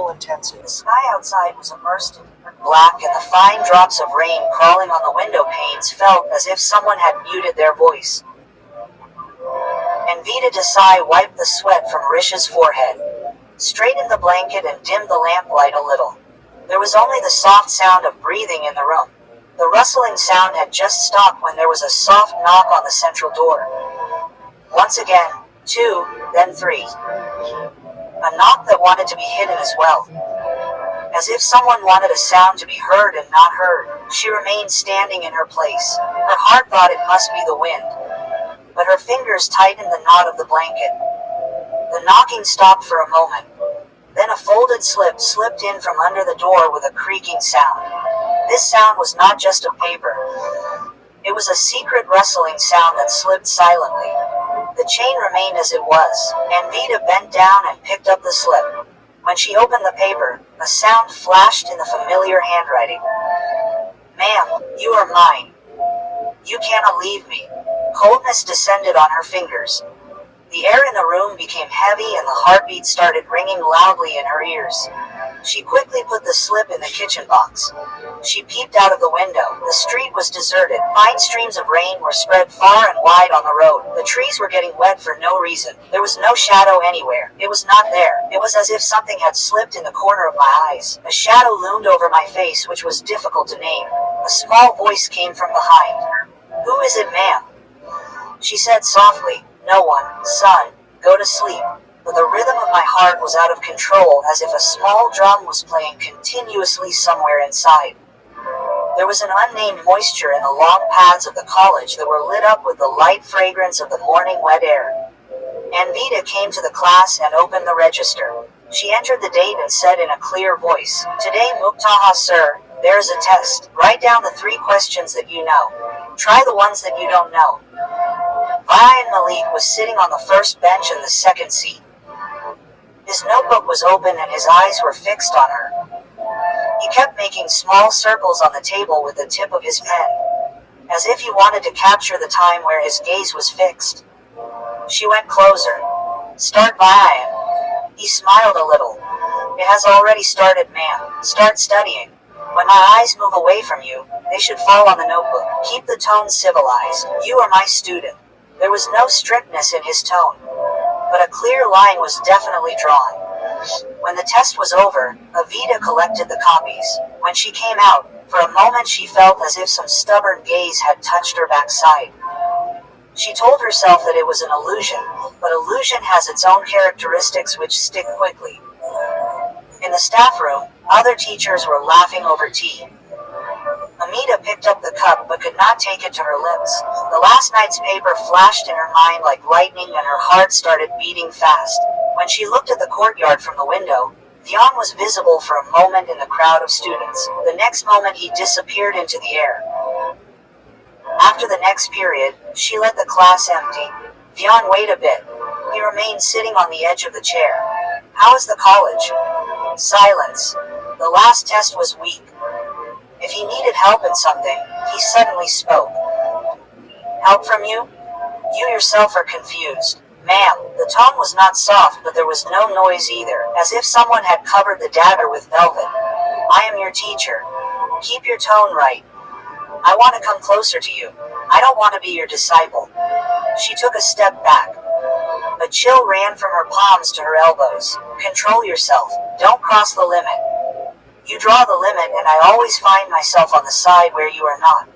full intensity. The sky outside was immersed in black, and the fine drops of rain crawling on the window panes felt as if someone had muted their voice. Anvita Desai wiped the sweat from Risha's forehead, straightened the blanket and dimmed the lamplight a little. There was only the soft sound of breathing in the room. The rustling sound had just stopped when there was a soft knock on the central door. Once again, 2, then 3. A knock that wanted to be hidden as well. As if someone wanted a sound to be heard and not heard, she remained standing in her place. Her heart thought it must be the wind, but her fingers tightened the knot of the blanket. The knocking stopped for a moment. Then a folded slip slipped in from under the door with a creaking sound. This sound was not just of paper. It was a secret rustling sound that slipped silently. The chain remained as it was. Anvita bent down and picked up the slip. When she opened the paper, a sound flashed in the familiar handwriting. "Ma'am, you are mine. You cannot leave me." Coldness descended on her fingers. The air in the room became heavy and the heartbeat started ringing loudly in her ears. She quickly put the slip in the kitchen box. She peeped out of the window. The street was deserted. Fine streams of rain were spread far and wide on the road. The trees were getting wet for no reason. There was no shadow anywhere. It was not there. It was as if something had slipped in the corner of my eyes. A shadow loomed over my face, which was difficult to name. A small voice came from behind. "Who is it, ma'am?" She said softly, "No one, son. Go to sleep." But the rhythm of my heart was out of control, as if a small drum was playing continuously somewhere inside. There was an unnamed moisture in the long paths of the college that were lit up with the light fragrance of the morning wet air. Anvita came to the class and opened the register. She entered the date and said in a clear voice, "Today, Muktaha sir, there is a test. Write down the 3 questions that you know. Try the ones that you don't know." Vian Malik was sitting on the first bench in the second seat. His notebook was open and his eyes were fixed on her. He kept making small circles on the table with the tip of his pen, as if he wanted to capture the time where his gaze was fixed. She went closer. "Start, Vian." He smiled a little. "It has already started, ma'am. Start studying. When my eyes move away from you, they should fall on the notebook. Keep the tone civilized. You are my student." There was no strictness in his tone, but a clear line was definitely drawn. When the test was over, Avita collected the copies. When she came out, for a moment she felt as if some stubborn gaze had touched her backside. She told herself that it was an illusion, but illusion has its own characteristics which stick quickly. In the staff room, other teachers were laughing over tea. Amita picked up the cup but could not take it to her lips. The last night's paper flashed in her mind like lightning and her heart started beating fast. When she looked at the courtyard from the window, Vian was visible for a moment in the crowd of students. The next moment he disappeared into the air. After the next period, she let the class empty. Vian, wait a bit. He remained sitting on the edge of the chair. "How is the college?" Silence. The last test was weak. If he needed help in something, he suddenly spoke. "Help from you? You yourself are confused." "Ma'am." The tone was not soft, but there was no noise either, as if someone had covered the dagger with velvet. "I am your teacher. Keep your tone right. I want to come closer to you. I don't want to be your disciple." She took a step back. A chill ran from her palms to her elbows. "Control yourself. Don't cross the limit. You draw the limit and I always find myself on the side where you are not.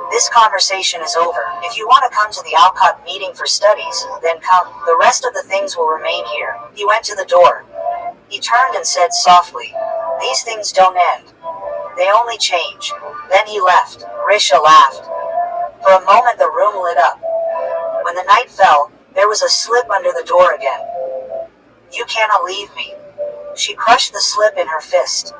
This conversation is over. If you want to come to the Alcott meeting for studies, then come. The rest of the things will remain here." He went to the door. He turned and said softly, "These things don't end. They only change." Then he left. Risha laughed. For a moment the room lit up. When the night fell, there was a slip under the door again. "You cannot leave me." She crushed the slip in her fist.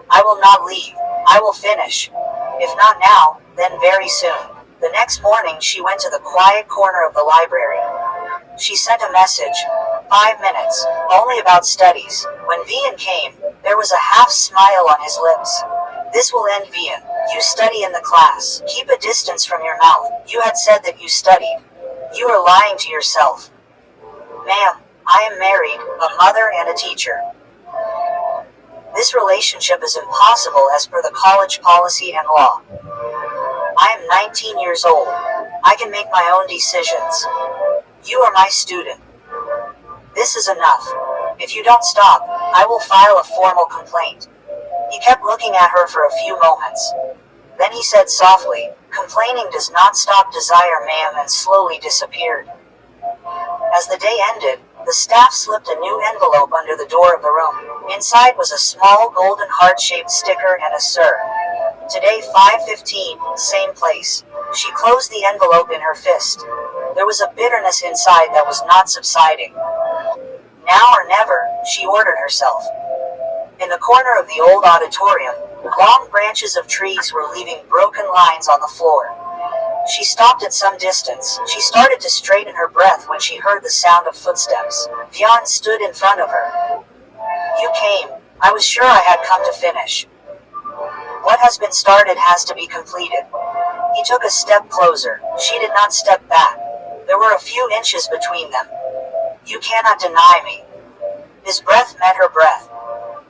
"I will not leave. I will finish. If not now, then very soon." The next morning she went to the quiet corner of the library. She sent a message. 5 minutes, only about studies. When Vian came, there was a half smile on his lips. "This will end, Vian. You study in the class. Keep a distance from your mouth. You had said that you studied. You are lying to yourself." "Ma'am, I am married, a mother and a teacher." This relationship is impossible as per the college policy and law. I am 19 years old. I can make my own decisions. You are my student. This is enough. If you don't stop, I will file a formal complaint. He kept looking at her for a few moments. Then he said softly, "Complaining does not stop desire, ma'am," and slowly disappeared. As the day ended, the staff slipped a new envelope under the door of the room. Inside was a small golden heart-shaped sticker and a "Sir. Today 5:15, same place." She closed the envelope in her fist. There was a bitterness inside that was not subsiding. Now or never, she ordered herself. In the corner of the old auditorium, long branches of trees were leaving broken lines on the floor. She stopped at some distance. She started to straighten her breath when she heard the sound of footsteps. Vian stood in front of her. "You came. I was sure I had come to finish. What has been started has to be completed." He took a step closer. She did not step back. There were a few inches between them. "You cannot deny me." His breath met her breath.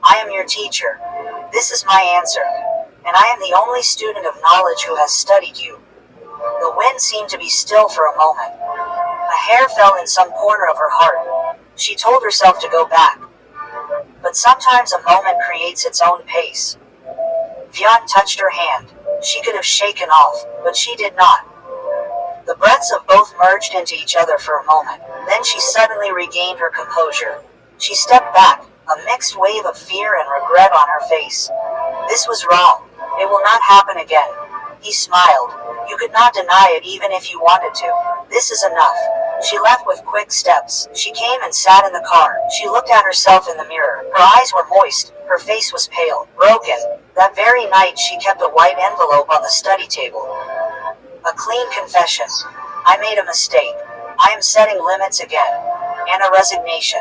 "I am your teacher. This is my answer. And I am the only student of knowledge who has studied you." The wind seemed to be still for a moment. A hair fell in some corner of her heart. She told herself to go back. But sometimes a moment creates its own pace. Vian touched her hand. She could have shaken off, but she did not. The breaths of both merged into each other for a moment. Then she suddenly regained her composure. She stepped back, a mixed wave of fear and regret on her face. This was wrong. It will not happen again. He smiled. You could not deny it even if you wanted to. This is enough. She left with quick steps. She came and sat in the car. She looked at herself in the mirror. Her eyes were moist. Her face was pale, broken. That very night she kept a white envelope on the study table. A clean confession. I made a mistake. I am setting limits again. And a resignation.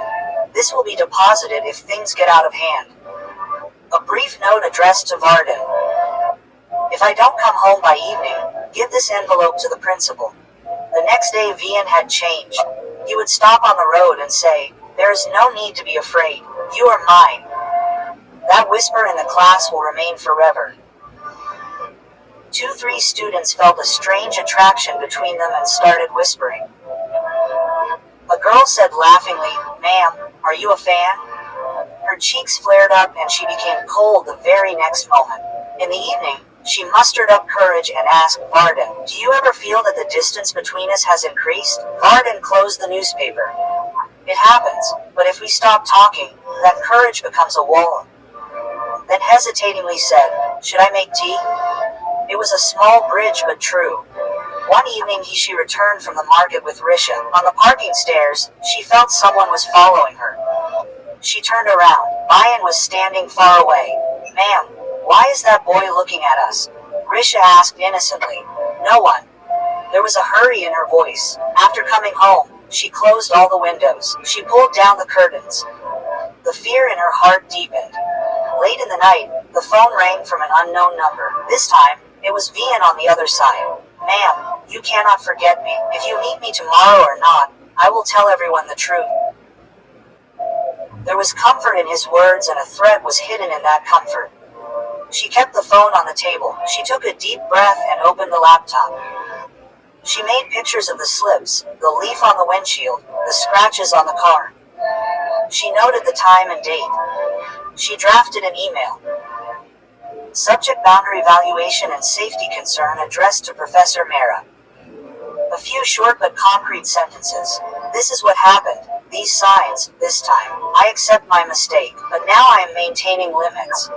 This will be deposited if things get out of hand. A brief note addressed to Varden. If I don't come home by evening, give this envelope to the principal. The next day Vian had changed. He would stop on the road and say, "There is no need to be afraid. You are mine." That whisper in the class will remain forever. 2-3 students felt a strange attraction between them and started whispering. A girl said laughingly, "Ma'am, are you a fan?" Her cheeks flared up and she became cold the very next moment. In the evening, she mustered up courage and asked Varden, "Do you ever feel that the distance between us has increased?" Varden closed the newspaper. "It happens, but if we stop talking, that courage becomes a wall." Then hesitatingly said, "Should I make tea?" It was a small bridge but true. One evening she returned from the market with Risha. On the parking stairs, she felt someone was following her. She turned around. Vian was standing far away. "Ma'am, why is that boy looking at us?" Risha asked innocently. "No one." There was a hurry in her voice. After coming home, she closed all the windows. She pulled down the curtains. The fear in her heart deepened. Late in the night, the phone rang from an unknown number. This time, it was Vian on the other side. "Ma'am, you cannot forget me. If you meet me tomorrow or not, I will tell everyone the truth." There was comfort in his words and a threat was hidden in that comfort. She kept the phone on the table. She took a deep breath and opened the laptop. She made pictures of the slips, the leaf on the windshield, the scratches on the car. She noted the time and date. She drafted an email. Subject: boundary valuation and safety concern addressed to Professor Mehra. A few short but concrete sentences. This is what happened. These signs, this time. I accept my mistake, but now I am maintaining limits.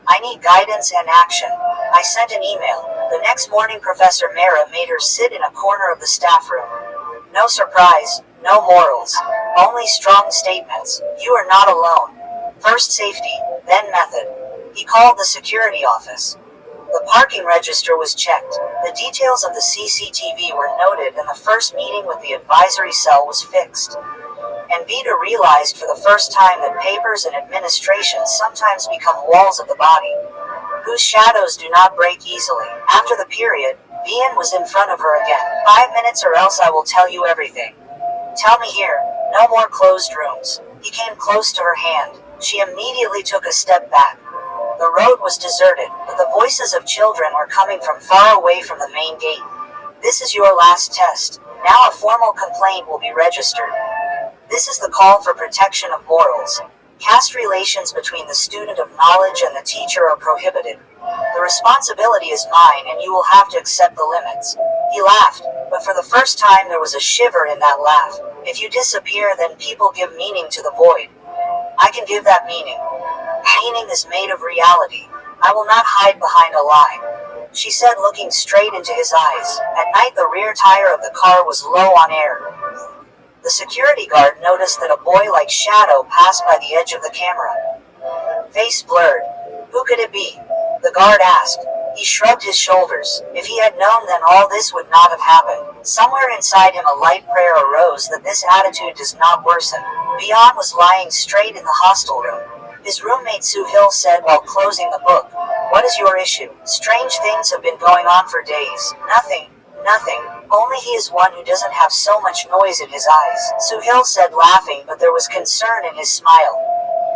I need guidance and action. I sent an email. The next morning Professor Mehra made her sit in a corner of the staff room. No surprise, no morals. Only strong statements. You are not alone. First safety, then method. He called the security office. The parking register was checked. The details of the CCTV were noted and the first meeting with the advisory cell was fixed. And Vita realized for the first time that papers and administration sometimes become walls of the body, whose shadows do not break easily. After the period, Vian was in front of her again. 5 minutes or else I will tell you everything. Tell me here, no more closed rooms. He came close to her hand. She immediately took a step back. The road was deserted, but the voices of children were coming from far away from the main gate. This is your last test. Now a formal complaint will be registered. This is the call for protection of morals. Caste relations between the student of knowledge and the teacher are prohibited. The responsibility is mine and you will have to accept the limits. He laughed, but for the first time there was a shiver in that laugh. If you disappear, then people give meaning to the void. I can give that meaning. Meaning is made of reality. I will not hide behind a lie, she said, looking straight into his eyes. At night the rear tire of the car was low on air. The security guard noticed that a boy-like shadow passed by the edge of the camera. Face blurred. Who could it be? The guard asked. He shrugged his shoulders. If he had known, then all this would not have happened. Somewhere inside him a light prayer arose that this attitude does not worsen. Vian was lying straight in the hostel room. His roommate Suhail said while closing the book, "What is your issue? Strange things have been going on for days." Nothing. Only he is one who doesn't have so much noise in his eyes, Suhail said, laughing, but there was concern in his smile.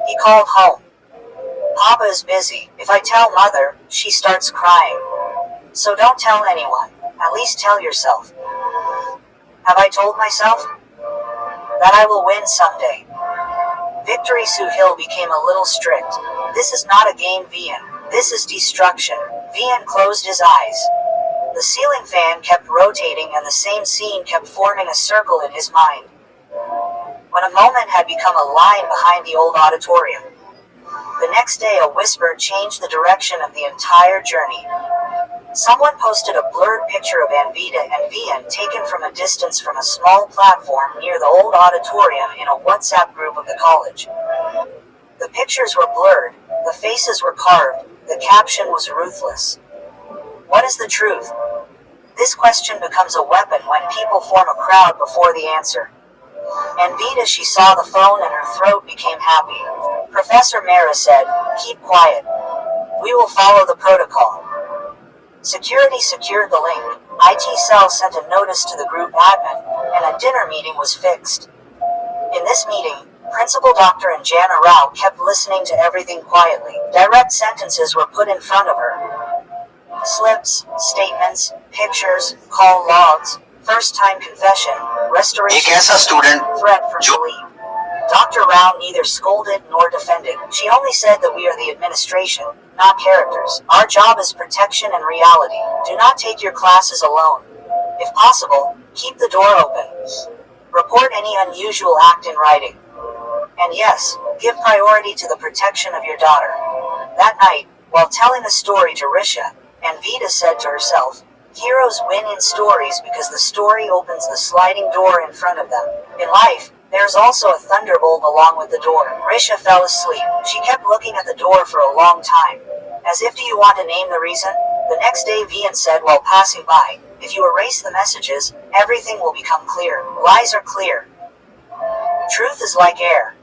He called home. Papa is busy. If I tell Mother, she starts crying. So don't tell anyone. At least tell yourself. Have I told myself? That I will win someday. Victory. Suhail became a little strict. This is not a game, Vian. This is destruction. Vian closed his eyes. The ceiling fan kept rotating and the same scene kept forming a circle in his mind. When a moment had become a line behind the old auditorium. The next day a whisper changed the direction of the entire journey. Someone posted a blurred picture of Anvita and Vian taken from a distance from a small platform near the old auditorium in a WhatsApp group of the college. The pictures were blurred, the faces were carved, the caption was ruthless. What is the truth? This question becomes a weapon when people form a crowd before the answer. Anvita, she saw the phone and her throat became happy. Professor Mehra said, "Keep quiet. We will follow the protocol." Security secured the link. IT cell sent a notice to the group admin, and a dinner meeting was fixed. In this meeting, Principal Dr. Anjana Rao kept listening to everything quietly. Direct sentences were put in front of her. Slips, statements, pictures, call logs, first-time confession, restoration, threat from Philippe. Dr. Rao neither scolded nor defended. She only said that we are the administration, not characters. Our job is protection and reality. Do not take your classes alone. If possible, keep the door open. Report any unusual act in writing. And yes, give priority to the protection of your daughter. That night, while telling the story to Risha, Anvita said to herself, heroes win in stories because the story opens the sliding door in front of them. In life, there is also a thunderbolt along with the door. Risha fell asleep. She kept looking at the door for a long time. As if, do you want to name the reason? The next day Vian said while passing by, if you erase the messages, everything will become clear. Lies are clear. Truth is like air.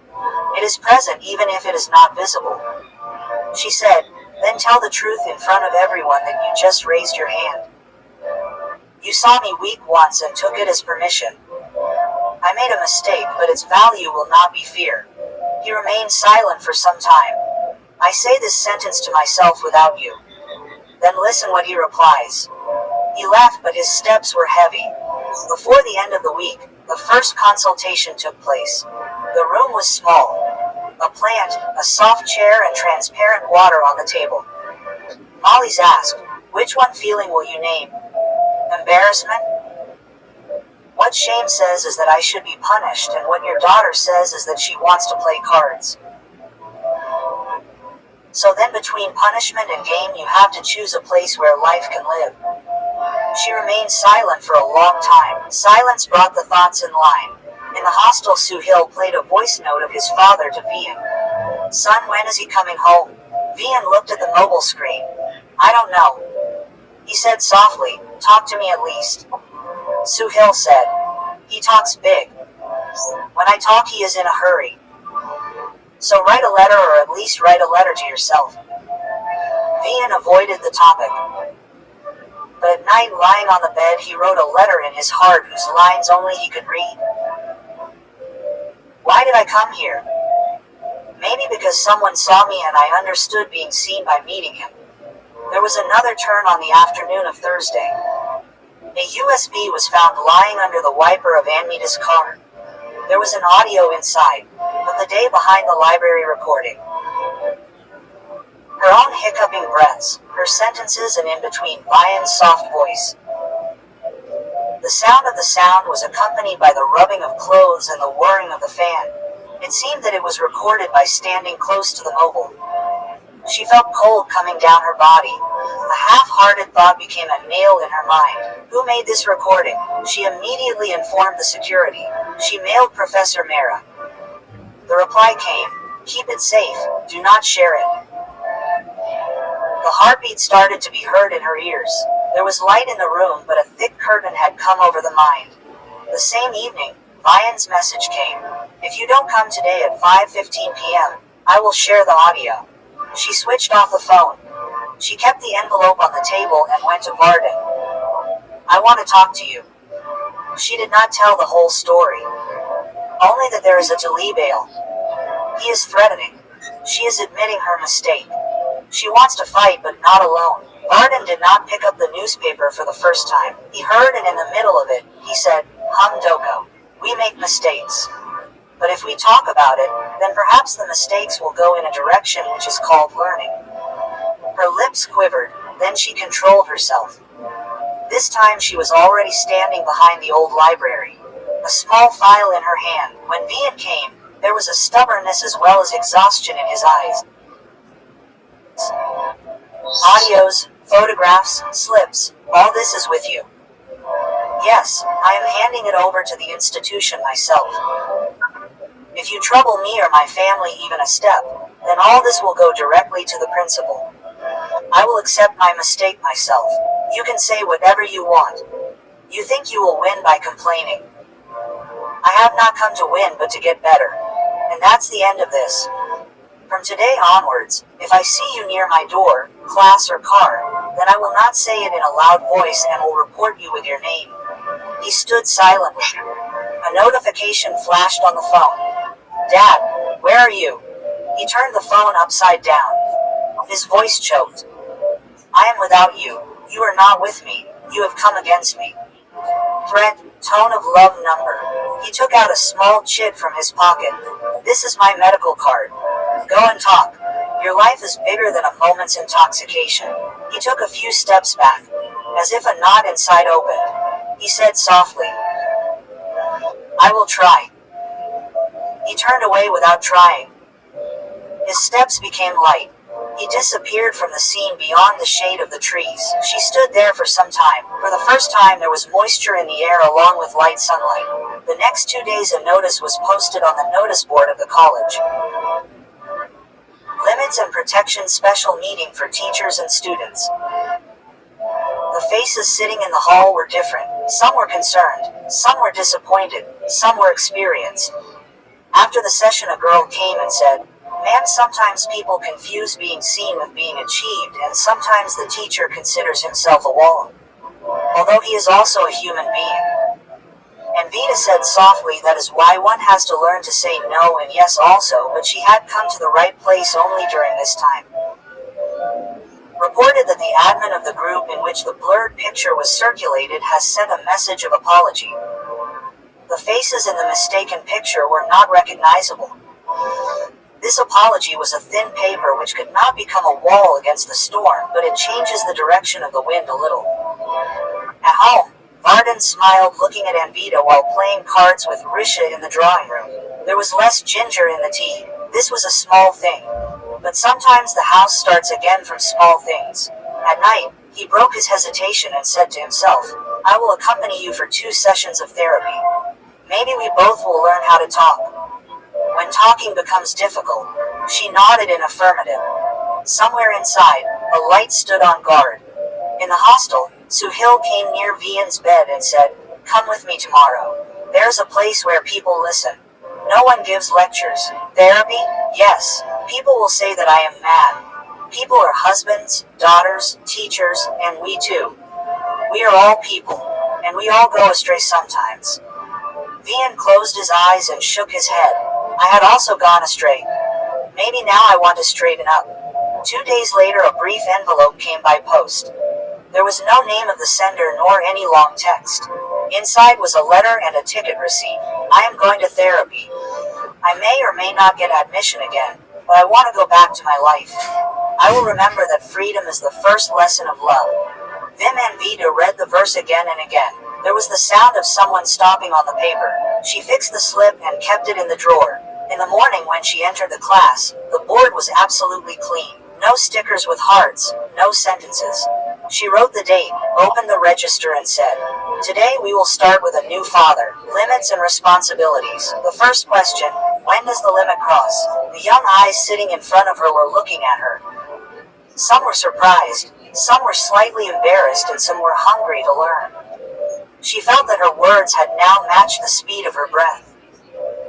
It is present even if it is not visible. She said, then tell the truth in front of everyone that you just raised your hand. You saw me weak once and took it as permission. I made a mistake, but its value will not be fear. He remained silent for some time. I say this sentence to myself without you. Then listen what he replies. He left, but his steps were heavy. Before the end of the week, the first consultation took place. The room was small. A plant, a soft chair, and transparent water on the table. Molly's asked, which one feeling will you name? Embarrassment? What Shame says is that I should be punished, and what your daughter says is that she wants to play cards. So then between punishment and game you have to choose a place where life can live. She remained silent for a long time. Silence brought the thoughts in line. In the hostel, Suhail played a voice note of his father to Vian. Son, when is he coming home? Vian looked at the mobile screen. I don't know. He said softly, talk to me at least. Suhail said, he talks big. When I talk he is in a hurry. So write a letter, or at least write a letter to yourself. Vian avoided the topic. But at night, lying on the bed, he wrote a letter in his heart whose lines only he could read. Why did I come here? Maybe because someone saw me and I understood being seen by meeting him. There was another turn on the afternoon of Thursday. A USB was found lying under the wiper of Anmita's car. There was an audio inside, but the day behind the library recording. Her own hiccuping breaths, her sentences, and in between Vian's soft voice. The sound of the sound was accompanied by the rubbing of clothes and the whirring of the fan. It seemed that it was recorded by standing close to the mobile. She felt cold coming down her body. A half-hearted thought became a nail in her mind. Who made this recording? She immediately informed the security. She mailed Professor Mera. The reply came, "Keep it safe, do not share it." The heartbeat started to be heard in her ears. There was light in the room, but a thick curtain had come over the mind. The same evening, Vian's message came. "If you don't come today at 5:15 p.m., I will share the audio." She switched off the phone. She kept the envelope on the table and went to Varden. "I want to talk to you." She did not tell the whole story. Only that there is a delay bail. He is threatening. She is admitting her mistake. She wants to fight, but not alone. Varden did not pick up the newspaper for the first time. He heard, and in the middle of it, he said, "Doko. We make mistakes. But if we talk about it, then perhaps the mistakes will go in a direction which is called learning." Her lips quivered, then she controlled herself. This time she was already standing behind the old library, a small file in her hand. When Vian came, there was a stubbornness as well as exhaustion in his eyes. "Audios, photographs, slips, all this is with you?" "Yes, I am handing it over to the institution myself. If you trouble me or my family even a step, then all this will go directly to the principal. I will accept my mistake myself. You can say whatever you want. You think you will win by complaining. I have not come to win but to get better. And that's the end of this. From today onwards, if I see you near my door, class, or car, then I will not say it in a loud voice and will report you with your name." He stood silently. A notification flashed on the phone. "Dad, where are you?" He turned the phone upside down. His voice choked. "I am without you. You are not with me. You have come against me." Threat, tone of love number. He took out a small chit from his pocket. "This is my medical card. Go and talk. Your life is bigger than a moment's intoxication." He took a few steps back, as if a knot inside opened. He said softly, "I will try." He turned away without trying. His steps became light. He disappeared from the scene beyond the shade of the trees. She stood there for some time. For the first time there was moisture in the air along with light sunlight. The next 2 days a notice was posted on the notice board of the college. Limits and Protection Special Meeting for Teachers and Students. The faces sitting in the hall were different. Some were concerned, some were disappointed, some were experienced. After the session a girl came and said, "Ma'am, sometimes people confuse being seen with being achieved, and sometimes the teacher considers himself a wall, although he is also a human being." And Vita said softly, "That is why one has to learn to say no and yes also," but she had come to the right place only during this time. Reported that the admin of the group in which the blurred picture was circulated has sent a message of apology. The faces in the mistaken picture were not recognizable. This apology was a thin paper which could not become a wall against the storm, but it changes the direction of the wind a little. At home, Varden smiled looking at Anvita while playing cards with Risha in the drawing room. There was less ginger in the tea. This was a small thing. But sometimes the house starts again from small things. At night, he broke his hesitation and said to himself, "I will accompany you for 2 sessions of therapy. Maybe we both will learn how to talk. When talking becomes difficult." She nodded in affirmative. Somewhere inside, a light stood on guard. In the hostel, Suhail came near Vian's bed and said, "Come with me tomorrow. There's a place where people listen. No one gives lectures. Therapy? Yes. People will say that I am mad. People are husbands, daughters, teachers, and we too. We are all people, and we all go astray sometimes." Vian closed his eyes and shook his head. "I had also gone astray. Maybe now I want to straighten up. 2 days later, a brief envelope came by post. There was no name of the sender nor any long text. Inside was a letter and a ticket receipt. I am going to therapy. I may or may not get admission again, but I want to go back to my life. I will remember that freedom is the first lesson of love. Vim and Vida read the verse again and again. There was the sound of someone stopping on the paper. She fixed the slip and kept it in the drawer. In the morning when she entered the class, the board was absolutely clean. No stickers with hearts, no sentences. She wrote the date, opened the register and said, "Today we will start with a new father, limits and responsibilities. The first question, when does the limit cross?" The young eyes sitting in front of her were looking at her. Some were surprised, some were slightly embarrassed, and some were hungry to learn. She felt that her words had now matched the speed of her breath.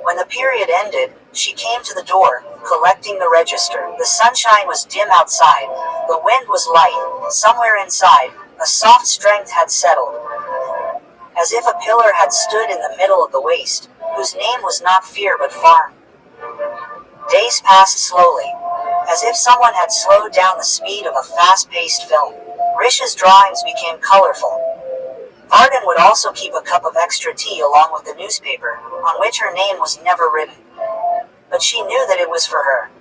When the period ended, she came to the door, collecting the register. The sunshine was dim outside. The wind was light. Somewhere inside, a soft strength had settled. As if a pillar had stood in the middle of the waste, whose name was not fear but farm. Days passed slowly. As if someone had slowed down the speed of a fast-paced film. Risha's drawings became colorful. Varden would also keep a cup of extra tea along with the newspaper, on which her name was never written. But she knew that it was for her.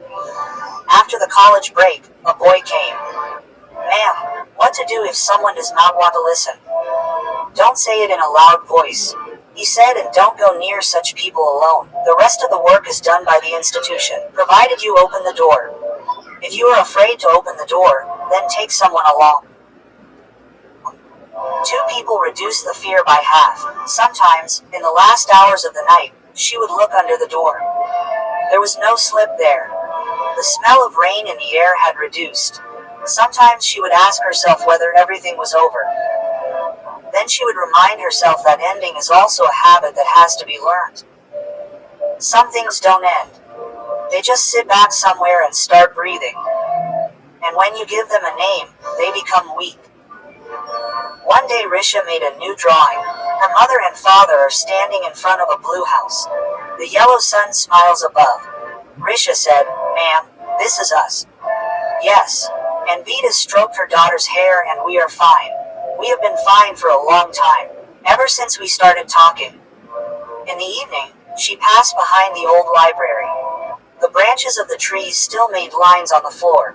After the college break, a boy came. "Ma'am, what to do if someone does not want to listen?" "Don't say it in a loud voice," he said, "and don't go near such people alone. The rest of the work is done by the institution, provided you open the door. If you are afraid to open the door, then take someone along." 2 people reduced the fear by half. Sometimes, in the last hours of the night, she would look under the door. There was no slip there. The smell of rain in the air had reduced. Sometimes she would ask herself whether everything was over. Then she would remind herself that ending is also a habit that has to be learned. Some things don't end. They just sit back somewhere and start breathing. And when you give them a name, they become weak. One day Risha made a new drawing. Her mother and father are standing in front of a blue house. The yellow sun smiles above. Risha said, "Ma'am, this is us." "Yes." And Vida stroked her daughter's hair, "And we are fine. We have been fine for a long time. Ever since we started talking." In the evening, she passed behind the old library. The branches of the trees still made lines on the floor.